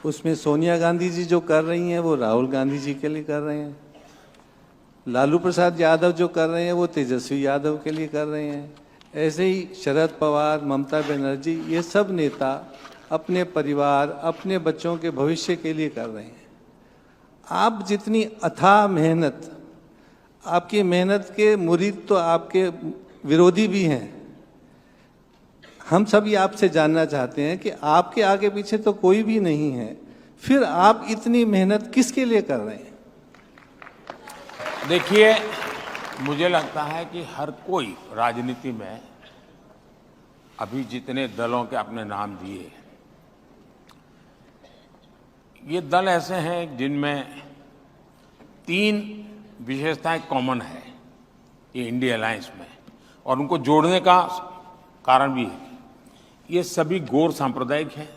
उसमें सोनिया गांधी जी जो कर रही हैं वो राहुल गांधी जी के लिए कर रहे हैं, लालू प्रसाद यादव जो कर रहे हैं वो तेजस्वी यादव के लिए कर रहे हैं, ऐसे ही शरद पवार, ममता बनर्जी, ये सब नेता अपने परिवार, अपने बच्चों के भविष्य के लिए कर रहे हैं। आप जितनी अथाह मेहनत, आपकी मेहनत के मुरीद तो आपके विरोधी भी हैं। हम सभी आपसे जानना चाहते हैं कि आपके आगे पीछे तो कोई भी नहीं है, फिर आप इतनी मेहनत किसके लिए कर रहे हैं? देखिए, मुझे लगता है कि हर कोई राजनीति में, अभी जितने दलों के आपने नाम दिए, ये दल ऐसे हैं जिनमें 3 विशेषताएं कॉमन है ये इंडिया अलायंस में, और उनको जोड़ने का कारण भी है। ये सभी गौर सांप्रदायिक हैं,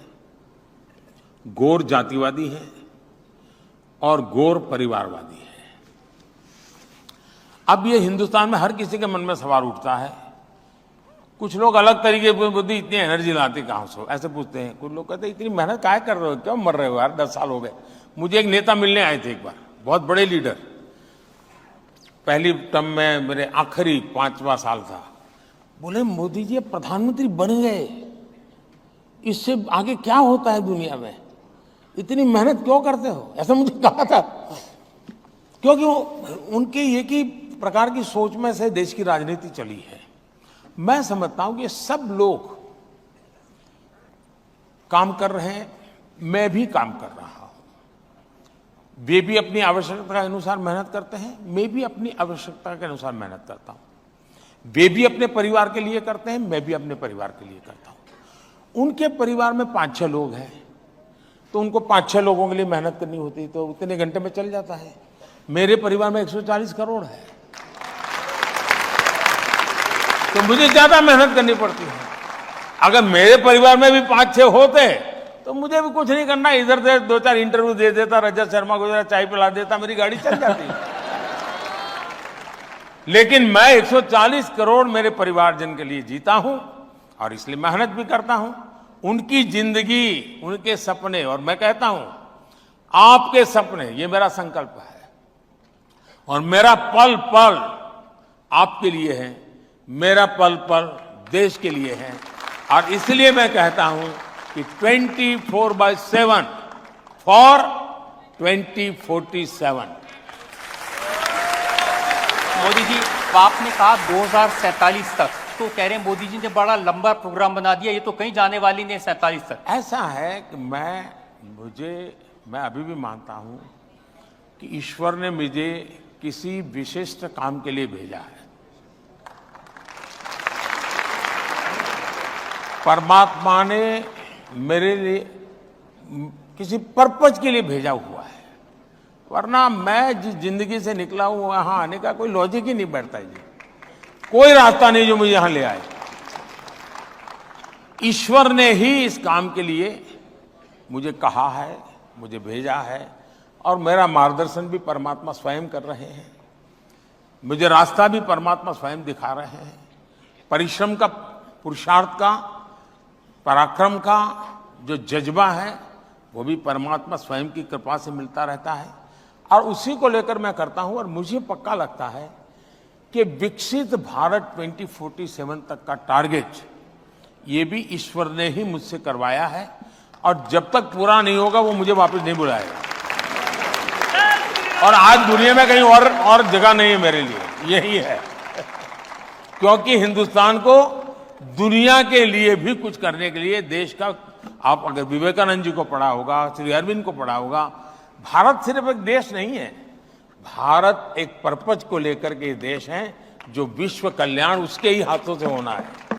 गौर जातिवादी हैं और गौर परिवारवादी हैं। अब ये हिंदुस्तान में हर किसी के मन में सवाल उठता है, कुछ लोग अलग तरीके की बुद्धि, इतनी एनर्जी लाते कहाँ से, ऐसे पूछते हैं। कुछ लोग कहते हैं इतनी मेहनत काहे कर रहे हो, क्यों मर रहे हो यार, 10 साल हो गए। मुझे एक नेता मिलने आए थे एक बार, बहुत बड़े लीडर, पहली टर्म में मेरे आखिरी 5वां साल था। बोले मोदी जी प्रधानमंत्री बन गए, इससे आगे क्या होता है दुनिया में, इतनी मेहनत क्यों करते हो, ऐसा मुझे कहा था। क्योंकि उनके एक ही प्रकार की सोच में से देश की राजनीति चली है। मैं समझता हूं कि सब लोग काम कर रहे हैं, मैं भी काम कर रहा हूं। वे भी अपनी आवश्यकता के अनुसार मेहनत करते हैं, मैं भी अपनी आवश्यकता के अनुसार मेहनत करता हूं। वे भी अपने परिवार के लिए करते हैं, मैं भी अपने परिवार के लिए करता हूं। उनके परिवार में 5-6 लोग हैं, तो उनको 5-6 लोगों के लिए मेहनत करनी होती, तो उतने घंटे में चल जाता है। मेरे परिवार में 140 करोड़ है, तो मुझे ज्यादा मेहनत करनी पड़ती है। अगर मेरे परिवार में भी 5-6 होते तो मुझे भी कुछ नहीं करना, इधर से 2-4 इंटरव्यू दे देता, रजत शर्मा को जरा चाय पिला देता, मेरी गाड़ी चल जाती। लेकिन मैं 140 करोड़ मेरे परिवारजन के लिए जीता हूं, और इसलिए मेहनत भी करता हूं। उनकी जिंदगी, उनके सपने, और मैं कहता हूं आपके सपने, ये मेरा संकल्प है, और मेरा पल पल आपके लिए है, मेरा पल पल देश के लिए है। और इसलिए मैं कहता हूं कि 24/7 फॉर 2047। मोदी जी, आपने कहा 2047 तक, तो कह रहे हैं मोदी जी ने बड़ा लंबा प्रोग्राम बना दिया, ये तो कहीं जाने वाली नहीं 47 तक। ऐसा है कि मैं अभी भी मानता हूं कि ईश्वर ने मुझे किसी विशिष्ट काम के लिए भेजा है। परमात्मा ने मेरे लिए किसी पर्पज के लिए भेजा हुआ है, वरना मैं जिस जिंदगी से निकला हूं वहां आने का कोई लॉजिक ही नहीं बैठता जी, कोई रास्ता नहीं जो मुझे यहां ले आए। ईश्वर ने ही इस काम के लिए मुझे कहा है, मुझे भेजा है, और मेरा मार्गदर्शन भी परमात्मा स्वयं कर रहे हैं, मुझे रास्ता भी परमात्मा स्वयं दिखा रहे हैं। परिश्रम का, पुरुषार्थ का, पराक्रम का जो जज्बा है वो भी परमात्मा स्वयं की कृपा से मिलता रहता है, और उसी को लेकर मैं करता हूं। और मुझे पक्का लगता है कि विकसित भारत 2047 तक का टारगेट ये भी ईश्वर ने ही मुझसे करवाया है, और जब तक पूरा नहीं होगा वो मुझे वापस नहीं बुलाएगा। और आज दुनिया में कहीं और जगह नहीं है मेरे लिए, यही है। क्योंकि हिंदुस्तान को दुनिया के लिए भी कुछ करने के लिए देश का, आप अगर विवेकानंद जी को पढ़ा होगा, श्री अरविंद को पढ़ा होगा, भारत सिर्फ एक देश नहीं है, भारत एक पर्पज को लेकर के देश है, जो विश्व कल्याण उसके ही हाथों से होना है।